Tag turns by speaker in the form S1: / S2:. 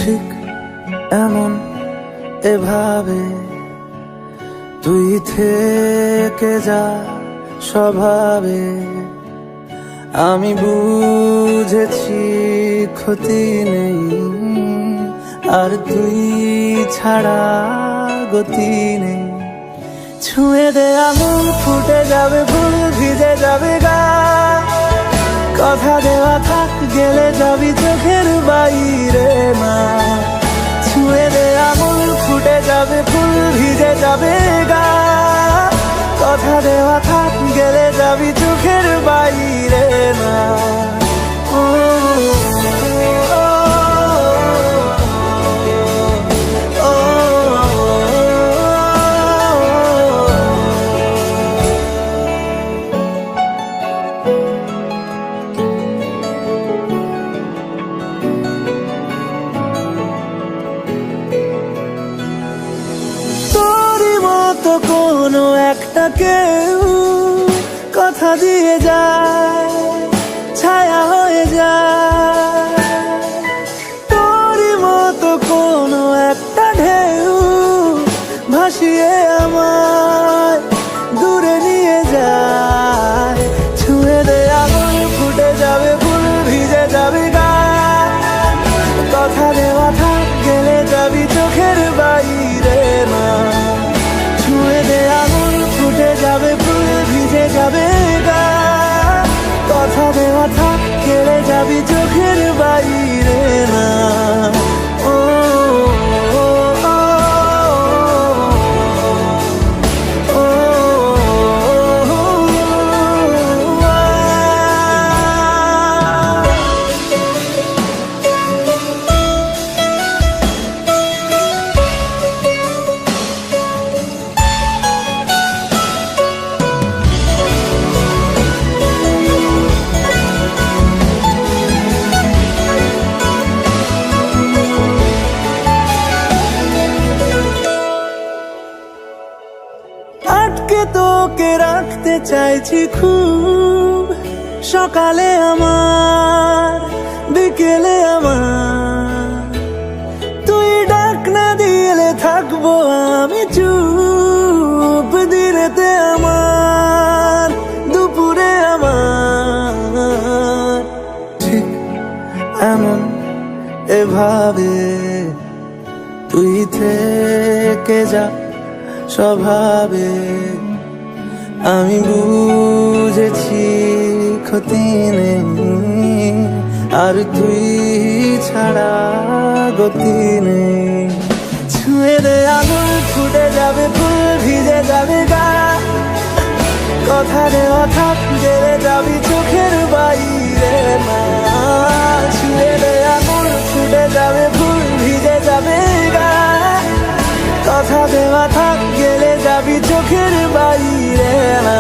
S1: ঠিক এমন এভাবে তুই থেকে যা স্বভাবে। আমি বুঝেছি ক্ষতি নেই, আর তুই ছাড়া গতি নেই। ছুঁয়ে দে আঙুল, ফুটে যাবে ফুল, ভিজে যাবে গা। কথা দেওয়া থাক, গেলে যাবি চোখের বাইরে না। ছুঁয়ে দে আঙুল, ফুটে যাবে ফুল, ভিজে যাবে গা। কথা দেওয়া থাক, গেলে যাবি চোখের বাইরে না। তো কোনো একটা কেউ কথা দিয়ে যায়, ছায়া হয়ে যায়। তোরই মতো কোনো একটা ঢেউ ভাসিয়ে আমায় দূরে নিয়ে যায়। ছুঁয়ে দে আঙুল, ফুটে যাবে ফুল, ভিজে যাবে গা। কথা দেওয়া থাক, গেলে যাবি চোখের বাইরে না। ছুঁয়ে দে আঙুল, ফুটে যাবে ফুল, ভিজে যাবে গা। কথা দেওয়া থাক, গেলে যাবি চোখের বাইরে না। ও আটকে তোকে রাখতে চাইছি খুব, সকালে আমার, বিকেলে আমার। তুই ডাক না দিলে থাকবো আমি চুপ, দিনেতে আমার, দুপুরে আমার। ঠিক এমন এভাবে তুই থেকে যা স্বভাবে। আমি বুঝেছি ক্ষতি নেই, আর তুই ছাড়া গতি নেই। ছুঁয়ে দে আঙুল, ফুটে যাবে ফুল, ভিজে যাবে গা। কথা দেওয়া থাক, গেলে যাবি চোখের বাইরে না। ছুঁয়ে দে আঙুল, ফুটে যাবে ফুল, ভিজে যাবে গা। কথা দেওয়া থাক, গেলে যাবি চোখের বাইরে না।